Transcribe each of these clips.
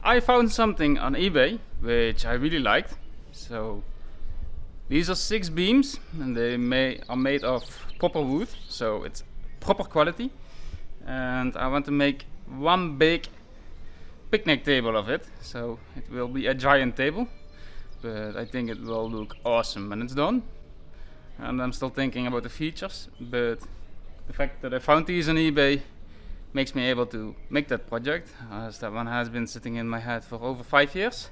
I found something on eBay which I really liked. So these are 6 beams and they are made of proper wood, so it's proper quality. And I want to make one big picnic table of it, so it will be a giant table, but I think it will look awesome when it's done. And I'm still thinking about the features, but the fact that I found these on eBay makes me able to make that project, as that one has been sitting in my head for over 5 years,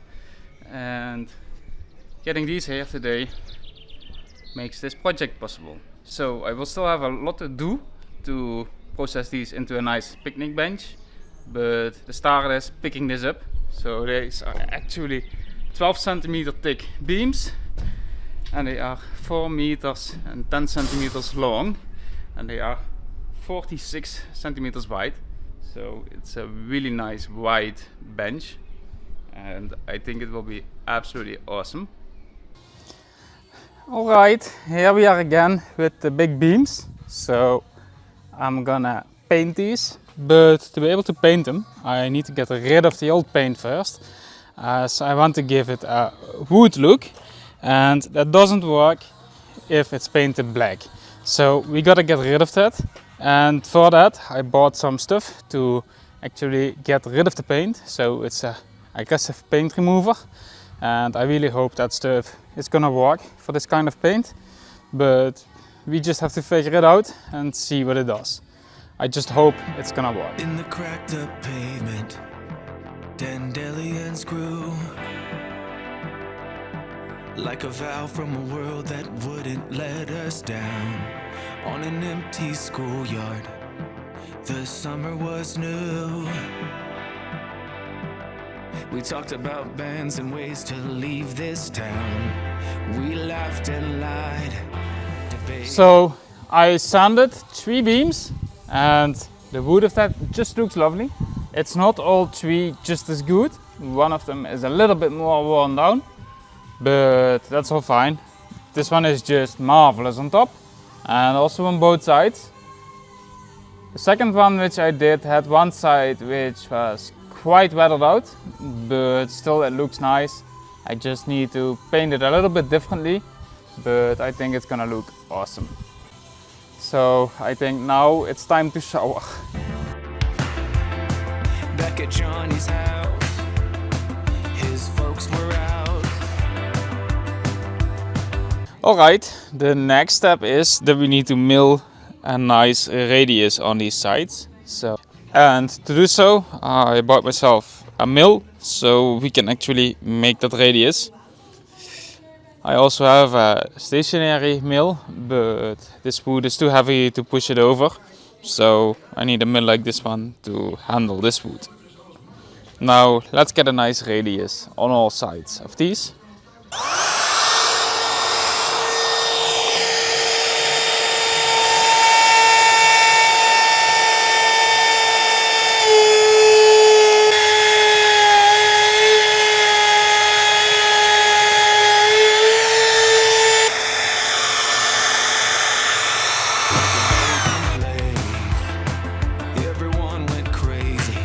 and getting these here today makes this project possible. So I will still have a lot to do to process these into a nice picnic bench, but the start is picking this up. So these are actually 12 centimeter thick beams, and they are 4 meters and 10 centimeters long, and they are 46 centimeters wide. So it's a really nice wide bench, and I think it will be absolutely awesome. Alright, here we are again with the big beams. So I'm gonna paint these, but to be able to paint them I need to get rid of the old paint first, as I want to give it a wood look, and that doesn't work if it's painted black. So we gotta get rid of that, and for that I bought some stuff to actually get rid of the paint. So it's a aggressive paint remover, and I really hope that stuff is gonna work for this kind of paint, but we just have to figure it out and see what it does. I just hope it's gonna work. In the cracked up pavement, dandelions grew like a vow from a world that wouldn't let us down. On an empty schoolyard, the summer was new. We talked about bands and ways to leave this town. We laughed and lied. So I sanded 3 beams, and the wood of that just looks lovely. It's not all 3 just as good. One of them is a little bit more worn down, but that's all fine. This one is just marvelous on top and also on both sides. The second one which I did had one side which was quite weathered out, but still it looks nice. I just need to paint it a little bit differently, but I think it's gonna look awesome. So I think now it's time to shower. Back at Johnny's house, his folks were out. Alright, the next step is that we need to mill a nice radius on these sides. And to do so, I bought myself a mill so we can actually make that radius. I also have a stationary mill, but this wood is too heavy to push it over, so I need a mill like this one to handle this wood. Now let's get a nice radius on all sides of these. Everyone went crazy.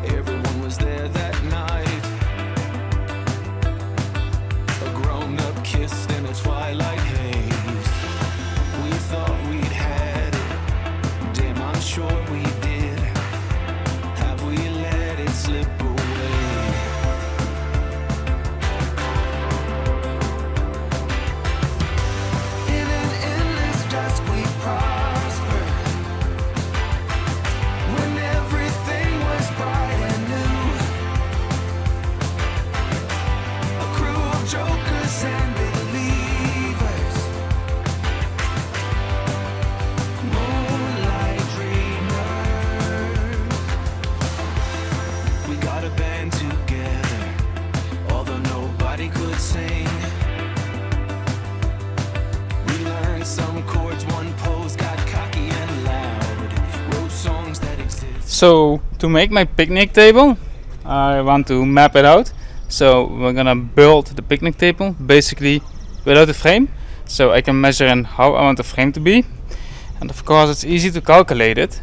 Everyone was there that night. A grown-up kissed in a twilight haze. We thought we'd had it. Damn, I'm sure we did. Have we let it slip away? In an endless dusk we prospered. When everything was bright and new, a crew of jokers and believers, moonlight dreamers. We got a band together, although nobody could sing. We learned some chords, one pose, got cocky and loud, wrote songs that exist. So to make my picnic table, I want to map it out. So we're gonna build the picnic table basically without a frame, so I can measure in how I want the frame to be. And of course it's easy to calculate it,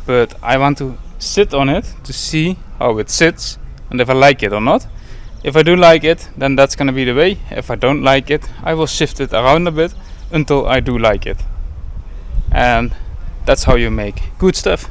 but I want to sit on it to see how it sits and if I like it or not. If I do like it, then that's gonna be the way. If I don't like it, I will shift it around a bit until I do like it. And that's how you make good stuff.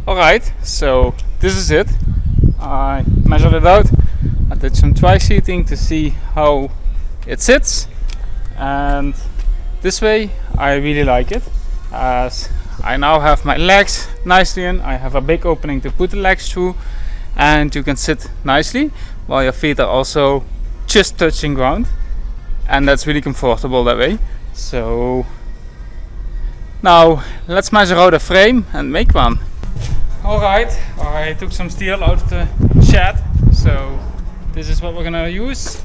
Alright, so this is it. I measured it out. I did some tri-seating to see how it sits, and this way I really like it, as I now have my legs nicely in. I have a big opening to put the legs through, and you can sit nicely while your feet are also just touching ground, and that's really comfortable that way. So now let's measure out a frame and make one. Alright, I took some steel out of the shed, so this is what we're gonna use,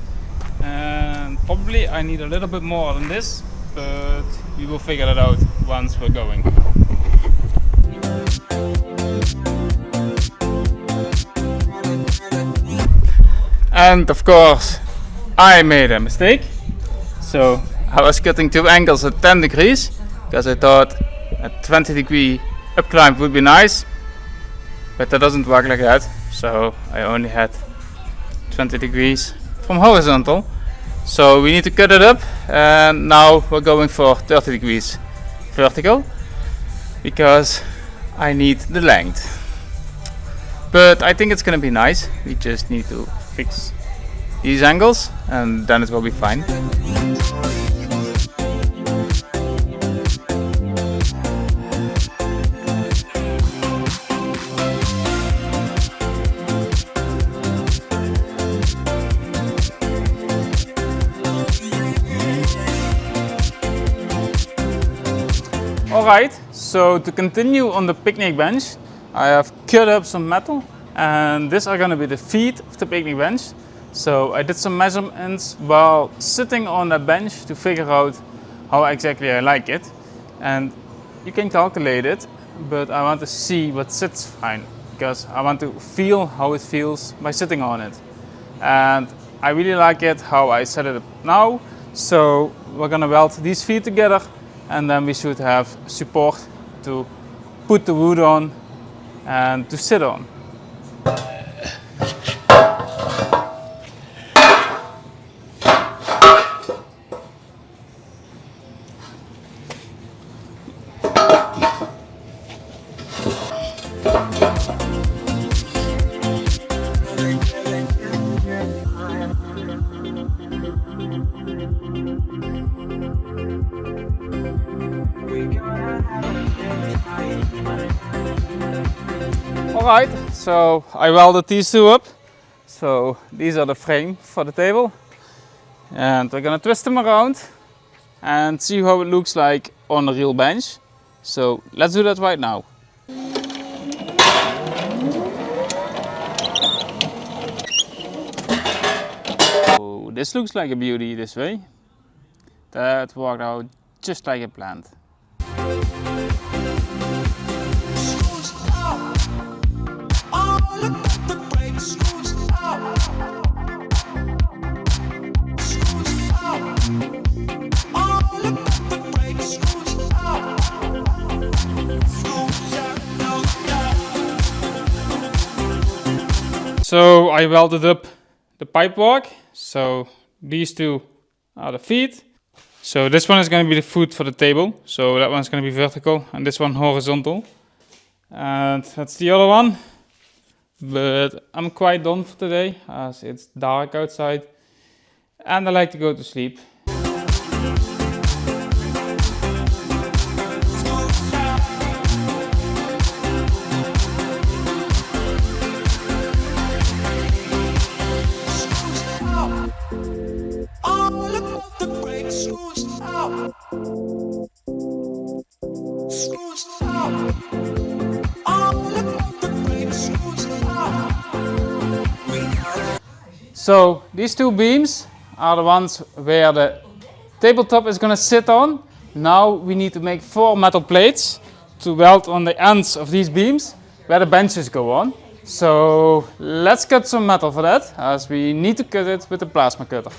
and probably I need a little bit more than this, but we will figure it out once we're going. And of course I made a mistake, so I was cutting two angles at 10 degrees because I thought a 20-degree up climb would be nice. But that doesn't work like that, so I only had 20 degrees from horizontal. So we need to cut it up, and now we're going for 30 degrees vertical because I need the length. But I think it's gonna be nice. We just need to fix these angles and then it will be fine. Alright, so to continue on the picnic bench, I have cut up some metal, and these are going to be the feet of the picnic bench. So I did some measurements while sitting on that bench to figure out how exactly I like it. And you can calculate it, but I want to see what sits fine, because I want to feel how it feels by sitting on it. And I really like it how I set it up now. So we're going to weld these feet together, and then we should have support to put the wood on and to sit on. Alright, so I welded these two up. So these are the frame for the table. And we're gonna twist them around and see how it looks like on a real bench. So let's do that right now. So this looks like a beauty this way. That worked out just like I planned. So I welded up the pipework. So these two are the feet. So this one is going to be the foot for the table. So that one's going to be vertical and this one horizontal. And that's the other one. But I'm quite done for today as it's dark outside and I like to go to sleep. So these two beams are the ones where the tabletop is going to sit on. Now we need to make 4 metal plates to weld on the ends of these beams where the benches go on. So let's cut some metal for that, as we need to cut it with a plasma cutter.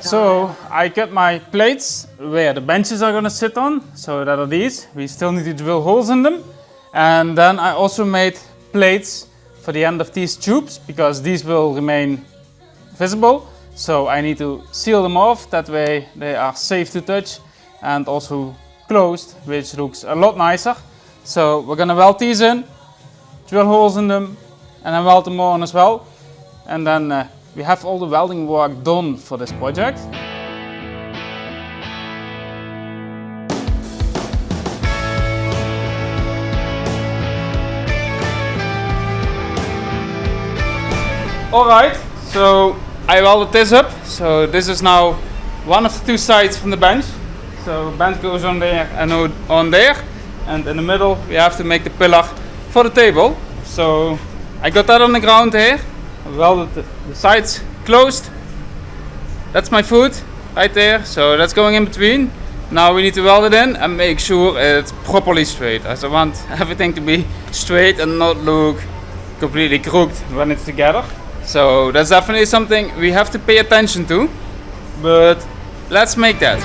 So I cut my plates where the benches are gonna sit on, so that are these. We still need to drill holes in them. And then I also made plates for the end of these tubes, because these will remain visible. So I need to seal them off, that way they are safe to touch and also closed, which looks a lot nicer. So we're gonna weld these in, drill holes in them, and then weld them more on as well. And then we have all the welding work done for this project. Alright, so I welded this up. So this is now one of the two sides from the bench. So bench goes on there and on there. And in the middle we have to make the pillar for the table. So I got that on the ground here. I welded the sides closed. That's my foot right there, so that's going in between. Now we need to weld it in and make sure it's properly straight, as I want everything to be straight and not look completely crooked when it's together. So that's definitely something we have to pay attention to, but let's make that.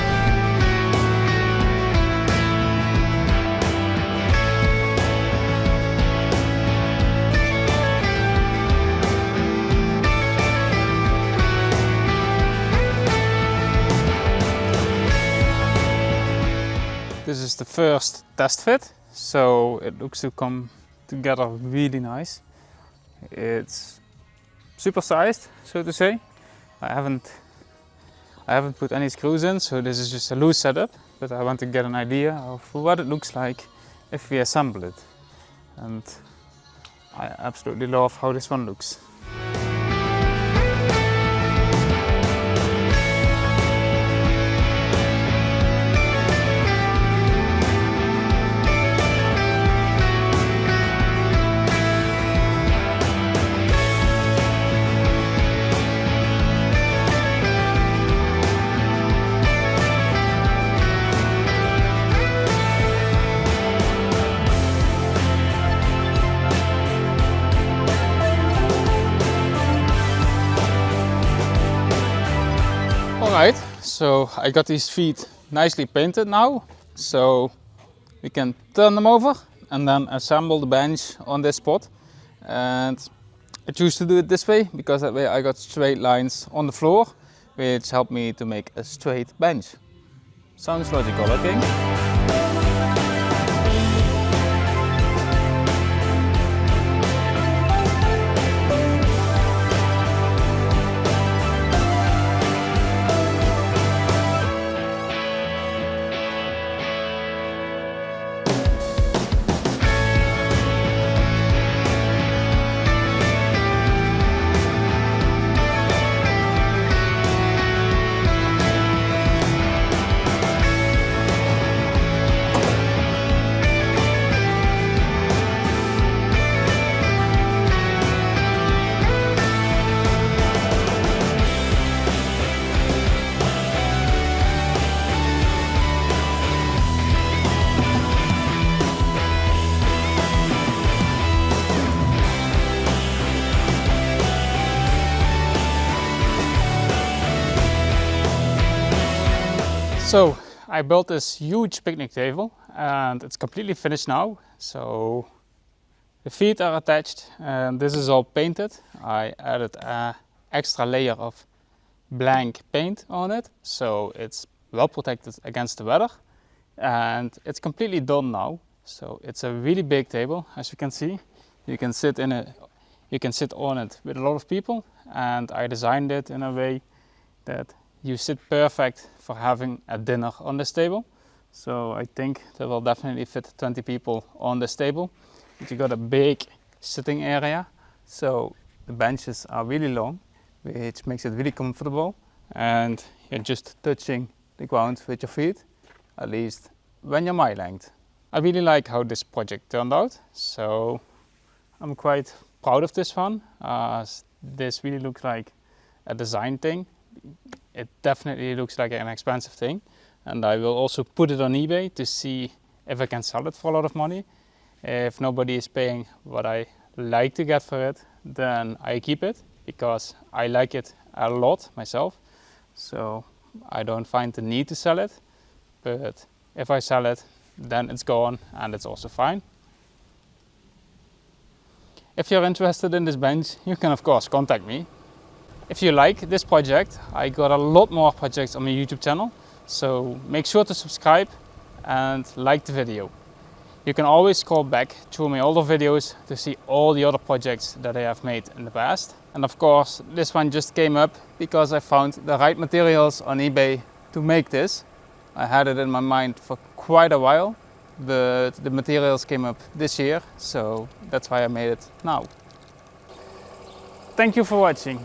This is the first test fit, so it looks to come together really nice. It's super sized, so to say. I haven't put any screws in, so this is just a loose setup, but I want to get an idea of what it looks like if we assemble it. And I absolutely love how this one looks. Alright, so I got these feet nicely painted now, so we can turn them over and then assemble the bench on this spot. And I choose to do it this way because that way I got straight lines on the floor, which helped me to make a straight bench. Sounds logical, I think. So I built this huge picnic table and it's completely finished now. So the feet are attached and this is all painted. I added an extra layer of blank paint on it, so it's well protected against the weather. And it's completely done now. So it's a really big table, as you can see. You can sit on it with a lot of people, and I designed it in a way that you sit perfect for having a dinner on this table. So I think that will definitely fit 20 people on this table. But you got a big sitting area, so the benches are really long, which makes it really comfortable, and you're just touching the ground with your feet, at least when you're my length. I really like how this project turned out, so I'm quite proud of this one. This really looks like a design thing. It definitely looks like an expensive thing, and I will also put it on eBay to see if I can sell it for a lot of money. If nobody is paying what I like to get for it, then I keep it because I like it a lot myself. So I don't find the need to sell it, but if I sell it, then it's gone and it's also fine. If you're interested in this bench, you can of course contact me. If you like this project, I got a lot more projects on my YouTube channel, so make sure to subscribe and like the video. You can always scroll back through my older videos to see all the other projects that I have made in the past. And of course, this one just came up because I found the right materials on eBay to make this. I had it in my mind for quite a while, but the materials came up this year, so that's why I made it now. Thank you for watching.